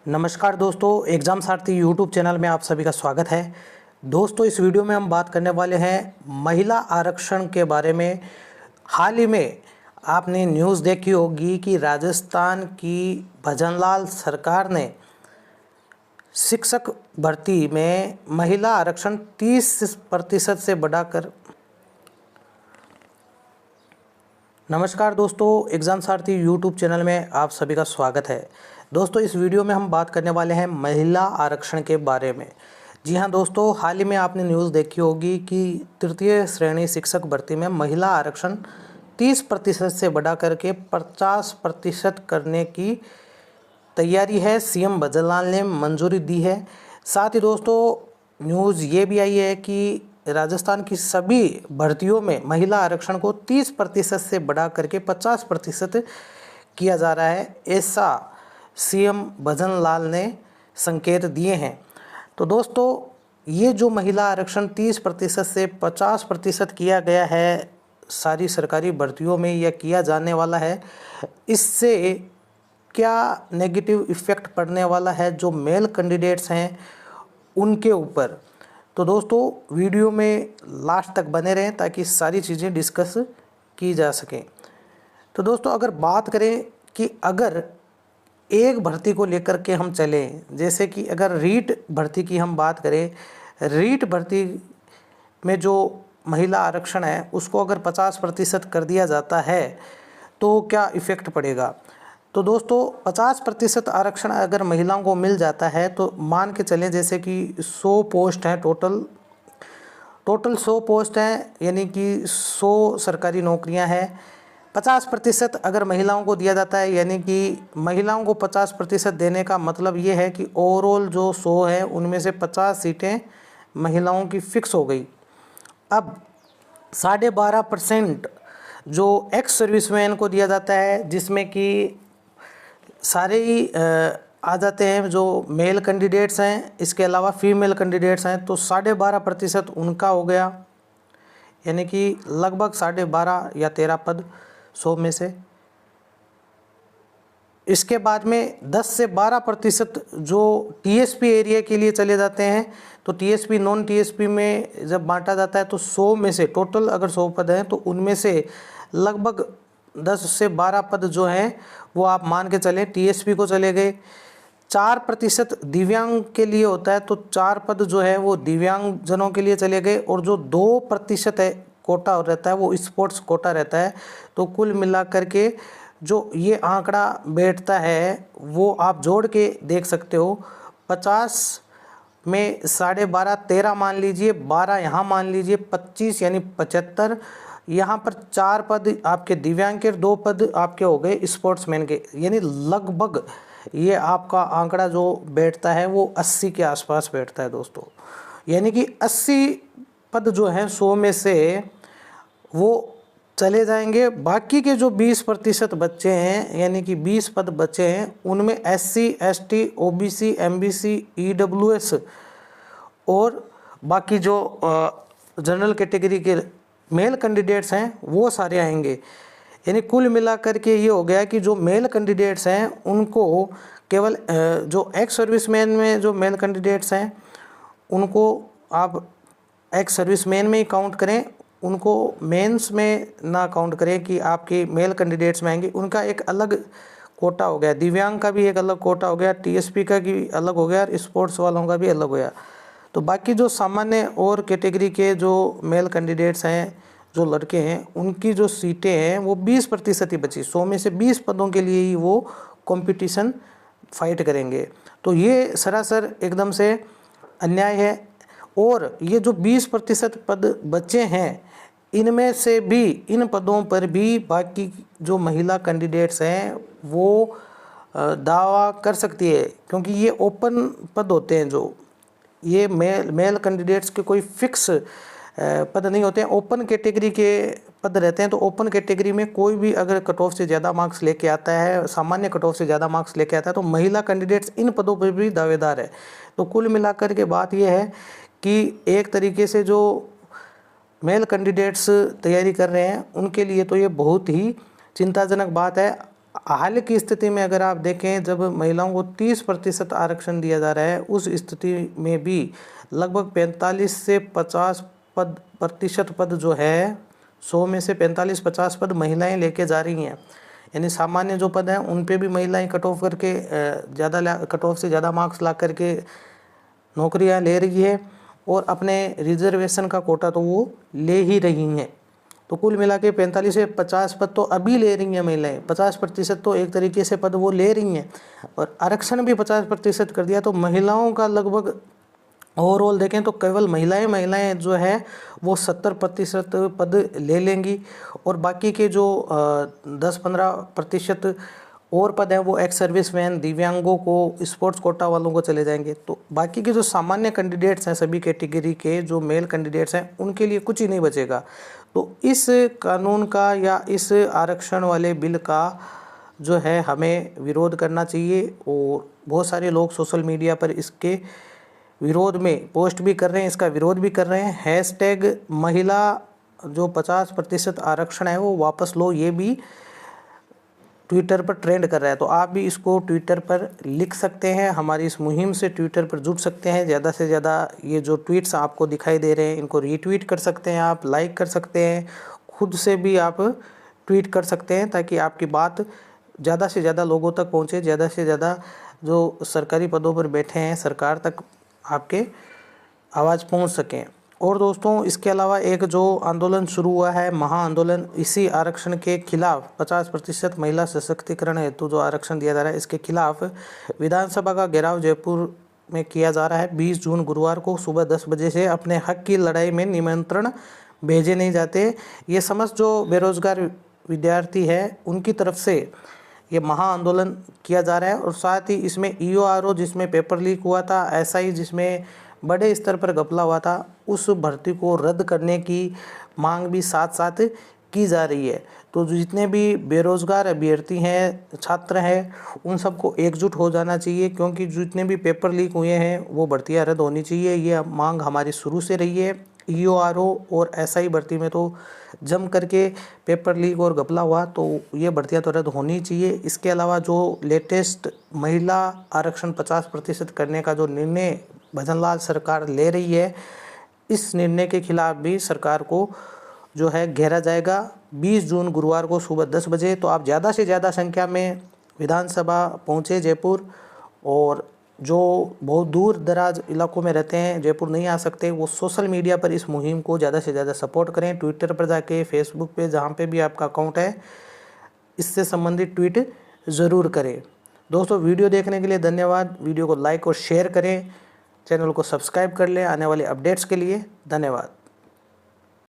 नमस्कार दोस्तों, एग्ज़ाम सारथी YouTube channel में आप सभी का स्वागत है। दोस्तों, इस वीडियो में हम बात करने वाले हैं महिला आरक्षण के बारे में। हाल ही में आपने न्यूज़ देखी होगी कि राजस्थान की भजनलाल सरकार ने शिक्षक भर्ती में महिला आरक्षण 30% से बढ़ाकर। नमस्कार दोस्तों, एग्ज़ाम सारथी यूट्यूब चैनल में आप सभी का स्वागत है। दोस्तों, इस वीडियो में हम बात करने वाले हैं महिला आरक्षण के बारे में। जी हाँ दोस्तों, हाल ही में आपने न्यूज़ देखी होगी कि तृतीय श्रेणी शिक्षक भर्ती में महिला आरक्षण 30% से बढ़ा करके 50% करने की तैयारी है। सीएम भजनलाल ने मंजूरी दी है। साथ ही दोस्तों, न्यूज़ ये भी आई है कि राजस्थान की सभी भर्तियों में महिला आरक्षण को 30% से बढ़ा करके 50% किया जा रहा है, ऐसा सीएम भजनलाल ने संकेत दिए हैं। तो दोस्तों, ये जो महिला आरक्षण 30% से 50% किया गया है सारी सरकारी भर्तियों में, या किया जाने वाला है, इससे क्या नेगेटिव इफ़ेक्ट पड़ने वाला है जो मेल कैंडिडेट्स हैं उनके ऊपर। तो दोस्तों, वीडियो में लास्ट तक बने रहें ताकि सारी चीज़ें डिस्कस की जा सकें। तो दोस्तों, अगर बात करें कि अगर एक भर्ती को लेकर के हम चलें, जैसे कि अगर रीट भर्ती की हम बात करें, रीट भर्ती में जो महिला आरक्षण है उसको अगर 50% कर दिया जाता है तो क्या इफ़ेक्ट पड़ेगा। तो दोस्तों, 50% आरक्षण अगर महिलाओं को मिल जाता है तो मान के चलें जैसे कि 100 पोस्ट हैं, टोटल 100 पोस्ट हैं, यानी कि 100 सरकारी नौकरियां हैं। 50% अगर महिलाओं को दिया जाता है, यानी कि महिलाओं को 50% देने का मतलब ये है कि ओवरऑल जो 100 है उनमें से 50 सीटें महिलाओं की फ़िक्स हो गई। अब 12.5% जो एक्स सर्विसमैन को दिया जाता है, जिसमें कि सारे ही आ जाते हैं जो मेल कैंडिडेट्स हैं, इसके अलावा फीमेल कैंडिडेट्स हैं, तो 12.5% उनका हो गया, यानी कि लगभग 12.5 या 13 पद 100 में से। इसके बाद में 10 से 12% जो टीएसपी एरिया के लिए चले जाते हैं, तो टीएसपी नॉन टीएसपी में जब बांटा जाता है तो 100 में से टोटल अगर 100 पद हैं तो उनमें से लगभग 10 से 12 पद जो हैं वो आप मान के चलें टीएसपी को चले गए। 4% दिव्यांग के लिए होता है, तो 4 पद जो है वो दिव्यांग जनों के लिए चले गए, और जो 2% है कोटा रहता है वो स्पोर्ट्स कोटा रहता है। तो कुल मिलाकर के जो ये आंकड़ा बैठता है वो आप जोड़ के देख सकते हो। 50 में 12.5 13 मान लीजिए, 12 यहाँ मान लीजिए, 25 यानी 75। यहाँ पर 4 पद आपके दिव्यांग के, 2 पद आपके हो गए स्पोर्ट्समैन के, यानी लगभग ये आपका आंकड़ा जो बैठता है वो 80 के आसपास बैठता है दोस्तों। यानी कि 80 पद जो हैं 100 में से वो चले जाएंगे। बाकी के जो 20% बच्चे हैं, यानी कि 20 पद बचे हैं, उनमें SC ST OBC MBC EWS और बाकी जो जनरल कैटेगरी के मेल कैंडिडेट्स हैं वो सारे आएंगे। यानी कुल मिलाकर के ये हो गया कि जो मेल कैंडिडेट्स हैं उनको केवल जो एक्स सर्विसमैन में जो मेल कैंडिडेट्स हैं उनको आप एक्स सर्विसमैन में ही काउंट करें, उनको मेंस में ना काउंट करें कि आपके मेल कैंडिडेट्स में आएंगे। उनका एक अलग कोटा हो गया, दिव्यांग का भी एक अलग कोटा हो गया, टीएसपी का भी अलग हो गया, और स्पोर्ट्स वालों का भी अलग हो गया। तो बाकी जो सामान्य और कैटेगरी के जो मेल कैंडिडेट्स हैं, जो लड़के हैं, उनकी जो सीटें हैं वो 20% ही बची। 100 में से 20 पदों के लिए ही वो कंपटीशन फाइट करेंगे। तो ये सरासर एकदम से अन्याय है। और ये जो 20% पद बचे हैं, इनमें से भी, इन पदों पर भी बाकी जो महिला कैंडिडेट्स हैं वो दावा कर सकती है, क्योंकि ये ओपन पद होते हैं। जो ये मेल कैंडिडेट्स के कोई फिक्स पद नहीं होते हैं, ओपन कैटेगरी के पद रहते हैं। तो ओपन कैटेगरी में कोई भी अगर कट ऑफ से ज़्यादा मार्क्स लेके आता है, सामान्य कट ऑफ से ज़्यादा मार्क्स लेके आता है, तो महिला कैंडिडेट्स इन पदों पर भी दावेदार है। तो कुल मिलाकर के बात यह है कि एक तरीके से जो मेल कैंडिडेट्स तैयारी कर रहे हैं उनके लिए तो ये बहुत ही चिंताजनक बात है। हाल की स्थिति में अगर आप देखें, जब महिलाओं को 30% आरक्षण दिया जा रहा है, उस स्थिति में भी लगभग 45 से 50 प्रतिशत पद जो है, 100 में से 45-50 पद महिलाएं लेके जा रही हैं। यानी सामान्य जो पद हैं उन पे भी महिलाएं कट ऑफ करके कट ऑफ से ज़्यादा मार्क्स ला करके नौकरियां ले रही है, और अपने रिजर्वेशन का कोटा तो वो ले ही रही हैं। तो कुल मिला के 45 से 50 पद तो अभी ले रही हैं महिलाएं, 50% तो एक तरीके से पद वो ले रही हैं, और आरक्षण भी 50% कर दिया, तो महिलाओं का लगभग ओवरऑल देखें तो केवल महिलाएं जो है वो 70% पद ले लेंगी, और बाकी के जो 10-15% और पद हैं वो एक्स सर्विसमैन, दिव्यांगों को, स्पोर्ट्स कोटा वालों को चले जाएंगे। तो बाकी के जो सामान्य कैंडिडेट्स हैं, सभी कैटेगरी के जो मेल कैंडिडेट्स हैं, उनके लिए कुछ ही नहीं बचेगा। तो इस कानून का या इस आरक्षण वाले बिल का जो है हमें विरोध करना चाहिए, और बहुत सारे लोग सोशल मीडिया पर इसके विरोध में पोस्ट भी कर रहे हैं, इसका विरोध भी कर रहे हैं। हैशटैग महिला जो 50% आरक्षण है वो वापस लो, ये भी ट्विटर पर ट्रेंड कर रहा है। तो आप भी इसको ट्विटर पर लिख सकते हैं, हमारी इस मुहिम से ट्विटर पर जुड़ सकते हैं। ज़्यादा से ज़्यादा ये जो ट्वीट्स आपको दिखाई दे रहे हैं इनको रीट्वीट कर सकते हैं, आप लाइक कर सकते हैं, खुद से भी आप ट्वीट कर सकते हैं, ताकि आपकी बात ज़्यादा से ज़्यादा लोगों तक पहुँचे, ज़्यादा से ज़्यादा जो सरकारी पदों पर बैठे हैं सरकार तक आपके आवाज़ पहुँच सकें। और दोस्तों, इसके अलावा एक जो आंदोलन शुरू हुआ है, महा आंदोलन, इसी आरक्षण के खिलाफ 50% महिला सशक्तिकरण हेतु जो आरक्षण दिया जा रहा है इसके खिलाफ विधानसभा का घेराव जयपुर में किया जा रहा है। 20 जून गुरुवार को सुबह 10 बजे से अपने हक की लड़ाई में निमंत्रण भेजे नहीं जाते। ये समस्त जो बेरोजगार विद्यार्थी है उनकी तरफ से ये महा आंदोलन किया जा रहा है, और साथ ही इसमें EORO जिसमें पेपर लीक हुआ था, SI जिसमें बड़े स्तर पर घपला हुआ था, उस भर्ती को रद्द करने की मांग भी साथ साथ की जा रही है। तो जितने भी बेरोजगार अभ्यर्थी हैं, छात्र हैं, उन सबको एकजुट हो जाना चाहिए, क्योंकि जितने भी पेपर लीक हुए हैं वो भर्तियां रद्द होनी चाहिए। ये मांग हमारी शुरू से रही है। EORO और SI भर्ती में तो जम करके पेपर लीक और घपला हुआ, तो ये भर्तियां तो रद्द होनी चाहिए। इसके अलावा जो लेटेस्ट महिला आरक्षण 50% करने का जो निर्णय भजनलाल सरकार ले रही है, इस निर्णय के खिलाफ भी सरकार को जो है घेरा जाएगा 20 जून गुरुवार को सुबह 10 बजे। तो आप ज़्यादा से ज़्यादा संख्या में विधानसभा पहुँचे जयपुर, और जो बहुत दूर दराज इलाकों में रहते हैं, जयपुर नहीं आ सकते, वो सोशल मीडिया पर इस मुहिम को ज़्यादा से ज़्यादा सपोर्ट करें। ट्विटर पर जाके, फेसबुक पे, जहाँ पे भी आपका अकाउंट है, इससे संबंधित ट्वीट ज़रूर करें। दोस्तों, वीडियो देखने के लिए धन्यवाद। वीडियो को लाइक और शेयर करें, चैनल को सब्सक्राइब कर लें आने वाले अपडेट्स के लिए। धन्यवाद।